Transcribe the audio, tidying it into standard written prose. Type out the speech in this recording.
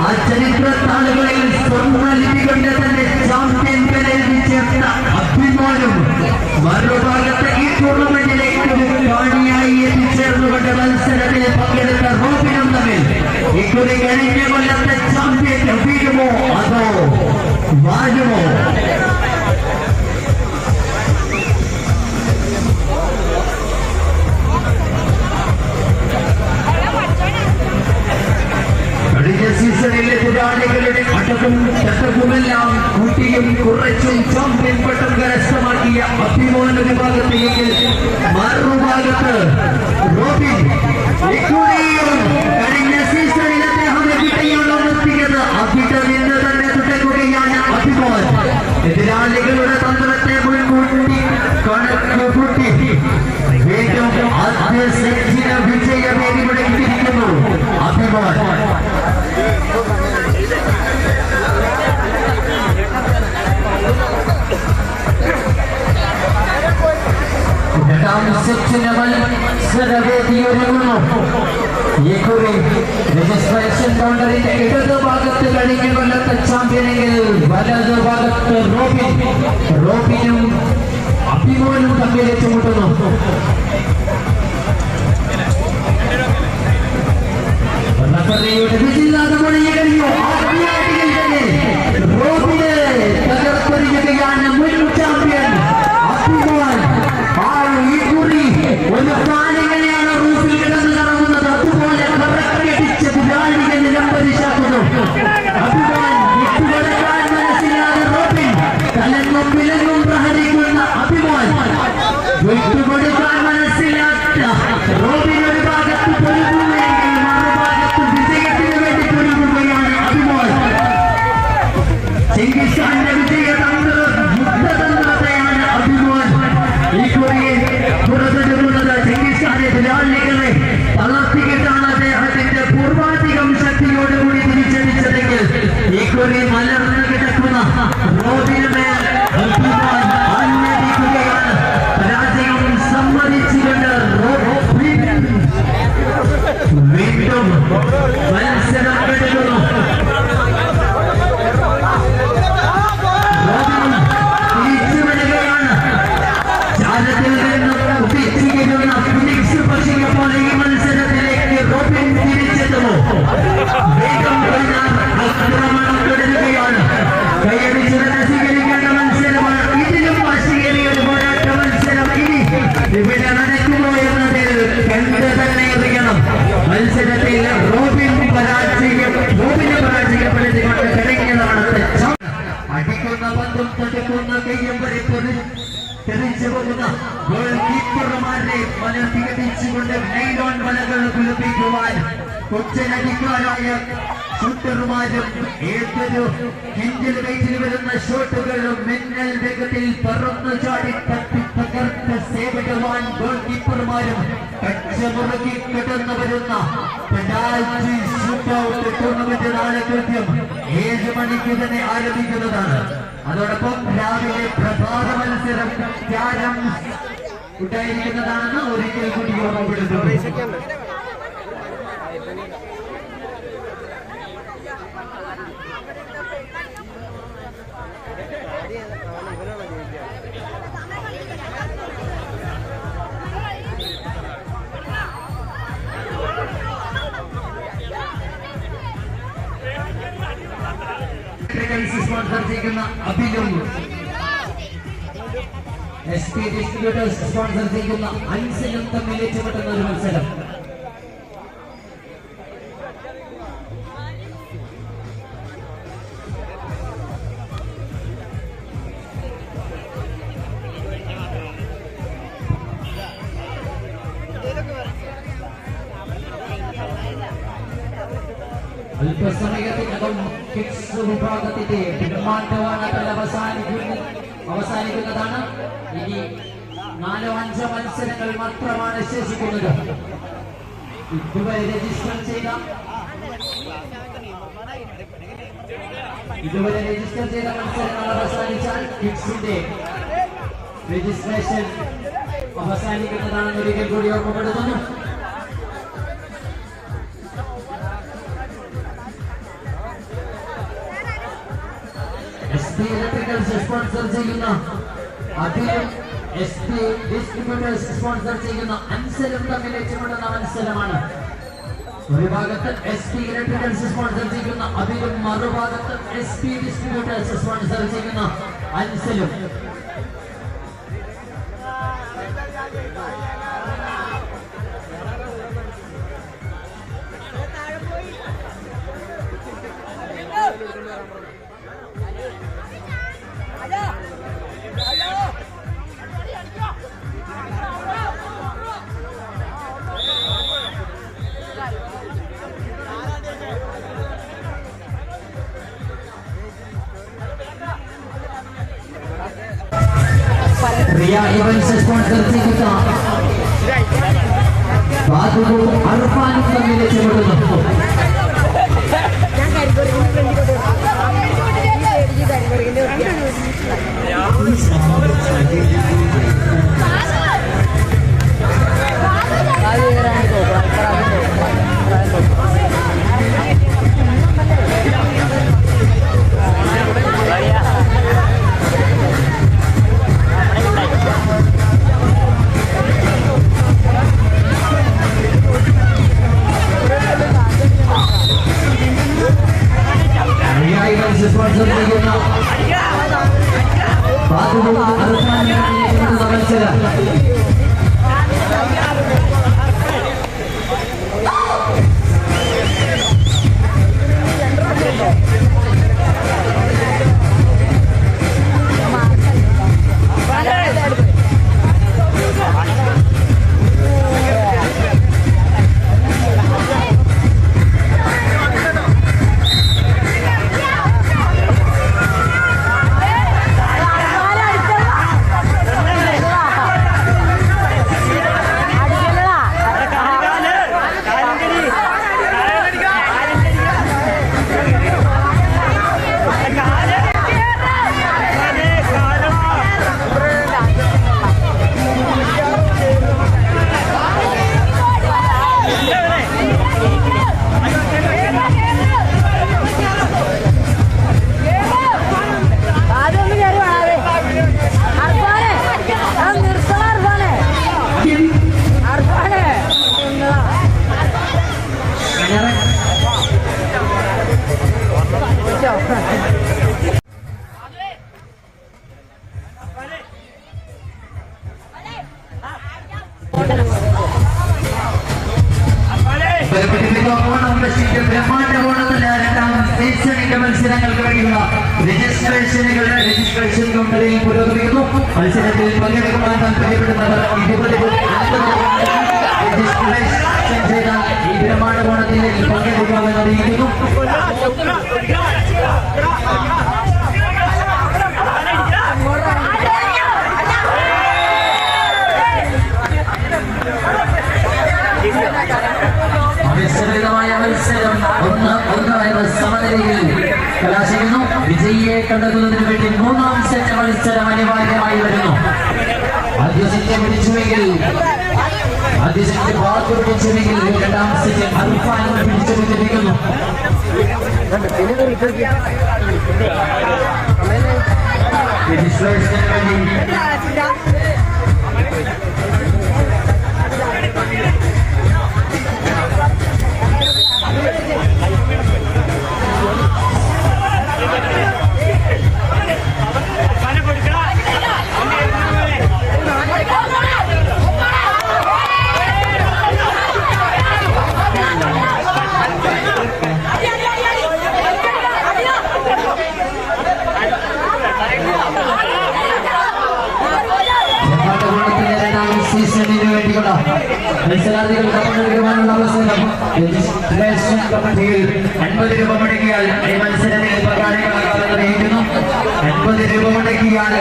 ആ ചരിത്രത്താളുകളിൽ സ്വർണ്ണലിപി കൊണ്ട് തന്നെ ചാമ്പ്യൻ കലയിൽ ചേർത്ത അഭിമാനം മറുഭാഗത്ത് ഈ ടൂർണമെന്റിലേക്ക് കാണിയായി എത്തിച്ചേർന്നുകൊണ്ട് മത്സരത്തിൽ പങ്കെടുത്ത റോബിനും തമ്മിൽ ഇക്കുറി കഴിഞ്ഞ കൊല്ലത്തെ ചാമ്പ്യൻ വീഴുമോ അതോ വാഴുമോ? സീസണിലെ എതിരാളികളുടെ അടവും ചട്ടവുമെല്ലാം കൂട്ടിയും കുറച്ചും ചാമ്പ്യൻ പട്ടം കരസ്ഥമാക്കിയ അഭിമാന വിഭാഗത്തിലേക്ക് മറുഭാഗത്ത് റോബിൻ കഴിഞ്ഞ സീസണിൽ അദ്ദേഹം എവിടെയാണോ നിർത്തിയത് അവിടെ നിന്ന് തന്നെ തുടങ്ങുകയാണ് അഭിമാൻ. എതിരാളികളുടെ തന്ത്രത്തെ മുൻകൂട്ടി കണക്ക് കൂട്ടി വീണ്ടും ആദ്യ സെറ്റിന് വിജയമേറി വിടങ്ങിയിരിക്കുന്നു അഭിമാൻ. രണ്ടാം സെറ്റിന് മത്സരവേദിയൊരുങ്ങുന്നു. ഇക്കുറി രജിസ്ട്രേഷൻ കൗണ്ടറിന്റെ ഇടതുഭാഗത്ത് കഴിഞ്ഞ കൊല്ലത്തെ ചാമ്പ്യനെങ്കിൽ വലതുഭാഗത്ത് റോബിനും അഭിമാനും തമ്മിൽ ഏറ്റുമുട്ടുന്നു. റോബിനെ തകർത്തെറിയുകയാണ് മുൻ ചാമ്പ്യൻ അഭിമാൻ. ഇക്കുറി ഒരു പ്രാണികളെയാണ് റൂഫിൽ കിടന്നു കറങ്ങുന്നത്. അതുപോലെ കറക്കടിച്ച് എതിരാളികൾ നിലംപരിശാക്കുന്നു. അഭിമാൻ വിട്ടുകൊടുക്കാൻ മനസ്സിലാതെ റോബിൻ തലങ്ങും വിലങ്ങും പ്രഹരിക്കുന്ന അഭിമാൻ. വിട്ടുകൊടുക്കാൻ മനസ്സിലാത്ത റോബിൻ ഒരു ഭാഗത്ത് പൊരുകുകയെങ്കിൽ മറുഭാഗത്ത് വിജയത്തിന് വേണ്ടി പൊരുകുകയാണ് അഭിമാൻ. ചെങ്കിസ്ഥാന്റെ യുദ്ധതന്ത്രത്തെയാണ് അഭിമാൻ ഇക്കുറിയെ പുറത്തെടുക്കുന്നത്. ചെങ്കിസ്ഥാന്റെ എതിരാളികളെ തളർത്തിക്കിട്ടാണ് അദ്ദേഹത്തിന്റെ പൂർവാധികം ശക്തിയോടുകൂടി തിരിച്ചടിച്ചതെങ്കിൽ ഇക്കുറി മലർന്നു കിടക്കുന്ന റോബിനുമേൽ അഭിമാൻ ആഞ്ഞടിക്കുകയാണ്. പരാജയം സമ്മതിച്ചുകൊണ്ട് വീണ്ടും മത്സരം എടുക്കുന്നു. പോലെ ഈ മത്സരത്തിലേക്ക് റോബിൻ തിരിച്ചെത്തുമോ? ആക്രമണം തുടരുകയാണ്. കൈയടിച്ചുടനെ സ്വീകരിക്കേണ്ട മത്സരമാണ്. ഇതിലും വാശിയേറിയ ഒരു പോരാട്ട മത്സരം ഇനി ഇവിടെ നടക്കുമോ എന്നതിൽ കണ്ടു തന്നെ അറിയണം. മത്സരത്തിൽ റോബിനെ പരാജയപ്പെടുത്തിക്കൊണ്ട് കഴിഞ്ഞതാണ്. അടിക്കുന്ന പന്തും തടുക്കുന്ന കയ്യും വരെ തെറിച്ചു പോകുന്ന ഗോൾ കീപ്പർമാരെ തികച്ചുകൊണ്ട് നൈലോൺ വലകൾ കുളിപ്പിക്കുവാൻ കൊച്ചനടിക്കാരായ ഷൂട്ടർമാരും ഏതൊരു കിഞ്ചിൽ വെയിറ്റിൽ വരുന്ന ഷോട്ടുകളും മിന്നൽ വേഗത്തിൽ പറന്നു ചാടി തട്ടി തകർത്ത് സേവിടുവാൻ ഗോൾ കീപ്പർമാരും കച്ചമുറുക്കി കടന്നു വരുന്ന പെനാൽറ്റി ഷൂട്ടൗട്ട് ടൂർണമെന്റ് നാളെ കൃത്യം 7 മണിക്ക് തന്നെ ആരംഭിക്കുന്നതാണ്. അതോടൊപ്പം രാവിലെ പ്രഭാത മത്സരം ഉണ്ടായിരിക്കുന്നതാണെന്ന് ഒരിക്കൽ കൂടി ഓർമ്മപ്പെടുത്തുന്നു. സ്പോൺസർ ചെയ്യുന്ന അഭിലും SP ഡിസ്ട്രിബ്യൂട്ടേഴ്സ് സ്പോൺസർ ചെയ്യുന്ന അൻസിലും തമ്മിൽ ഏറ്റുമുട്ടുന്ന ഒരു മത്സരം. അല്പസമയത്തിനകം കിഡ്സ് വിഭാഗത്തിന്റെ ബ്രഹ്മാണ്ഡവാനത്തിൽ അവസാനിക്കുന്നതാണ്. ഇനി 4-5 മത്സരങ്ങൾ മാത്രമാണ് ശേഷിക്കുന്നത്. ഇതുവരെ രജിസ്റ്റർ ചെയ്ത മത്സരങ്ങൾ അവസാനിച്ചാൽ കിഡ്സിന്റെ രജിസ്ട്രേഷൻ അവസാനിക്കുന്നതാണെന്ന് ഒരിക്കൽ കൂടി ഓർമ്മപ്പെടുത്തുന്നു. SP ഇലക്ട്രിക്കൽസ് സ്പോൺസർ ചെയ്യുന്ന അഭിയും SP ഡിസ്ട്രിബ്യൂട്ടേഴ്സ് സ്പോൺസർ ചെയ്യുന്ന അൻസലും തമ്മിൽ ഏറ്റുമുട്ടുന്ന മത്സരമാണ്. ഒരു ഭാഗത്ത് SP ഇലക്ട്രിക്കൽസ് സ്പോൺസർ ചെയ്യുന്ന അഭിയും മറുഭാഗത്ത് SP ഡിസ്ട്രിബ്യൂട്ടേഴ്സ് സ്പോൺസർ ചെയ്യുന്ന അൻസലും. Ria Events sponsor ചെയ്യുന്ന ബാദുവും അർഫാനും തമ്മിൽ ഏറ്റുമുട്ടുന്നു. സ്പോൺസർ ചെയ്യുന്ന ബാദുവും അർഫാനും ഏറ്റുമുട്ടുന്ന മത്സരം. മത്സരങ്ങൾക്ക് വേണ്ടിയുള്ള രജിസ്ട്രേഷൻ കൗണ്ടറിൽ പുരോഗമിക്കുന്നു. മത്സരത്തിൽ പങ്കെടുക്കുവാൻ താല്പര്യപ്പെടുന്നവർ രജിസ്ട്രേഷൻ ചെയ്ത ഈ ബ്രഹ്മാണ്ഡകോണത്തിൽ പങ്കെടുക്കാമെന്ന് അറിയിക്കുന്നു. അവിസ്മൃതമായ മത്സരം 1-1 എന്ന സമനിലയിൽ കലാശിക്കുന്നു. വിജയിയെ കണ്ടെത്തുന്നതിന് വേണ്ടി മൂന്നാം സെറ്റ് മത്സരം അനിവാര്യമായി വരുന്നു. ആദ്യ സെറ്റ് പിടിച്ചുവെങ്കിൽ രണ്ടാം സെറ്റ് അർഫാൻ പിടിച്ചെടുത്തിരിക്കുന്നു. രജിസ്ട്രേഷന് വേണ്ടി സീസണിന് വേണ്ടിയുള്ള മത്സരാർത്ഥികൾ പങ്കെടുക്കുവാനുള്ള അവസരം രജിസ്ട്രേഷൻ കമ്മിറ്റിയിൽ 50 രൂപ മുടക്കിയാൽ ഈ മത്സരത്തിൽ പങ്കാളികളാകാമെന്ന് അറിയിക്കുന്നു. 50 രൂപ മുടക്കിയാൽ